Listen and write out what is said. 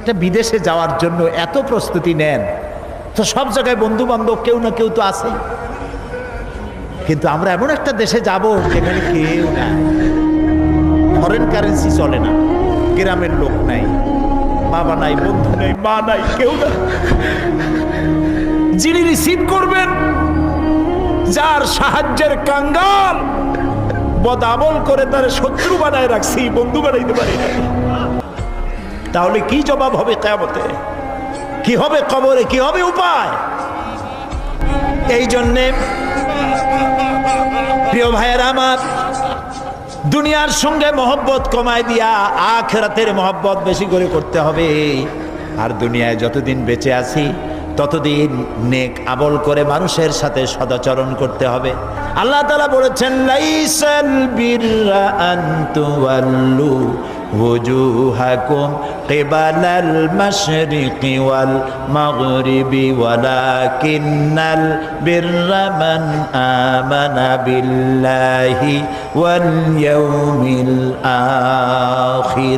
একটা বিদেশে যাওয়ার জন্য এত প্রস্তুতি নেন, তো সব জায়গায় বন্ধু বান্ধব কেউ না কেউ তো আছে, কিন্তু আমরা এমন একটা দেশে যাব যেখানে কেউ নাই, ফরেন কারেন্সি চলে না, গ্রামের লোক নাই, বাবা নাই, বন্ধু নাই, মা নাই, কেউ না। যিনি রিসিভ করবেন, যার সাহায্যের কাঙ্গাল, বদামল করে তার শত্রু বানায় রাখছি, বন্ধু বানাইতে পারি না, তাহলে কি জবাব হবে কিয়ামতে? কি হবে কবরে? কি হবে উপায়? এই জন্যে প্রিয় ভাইয়েরা আমার, দুনিয়ার সঙ্গে মহব্বত কমায় দিয়া আখিরাতের মহব্বত বেশি করে করতে হবে। আর দুনিয়ায় যতদিন বেঁচে আছি ততদিন নেক আমল করে মানুষের সাথে সদাচরণ করতে হবে। আল্লাহ তাআলা বলেছেন, লাইসাল বিররা আন তুওয়াল্লু ওয়াজুহাকুম কিবালাল মাশরিকি ওয়াল মাগরিবি ওয়ালাকিন্নাল বিররা মান আমানা বিল্লাহি ওয়াল ইয়াউমিল আখির।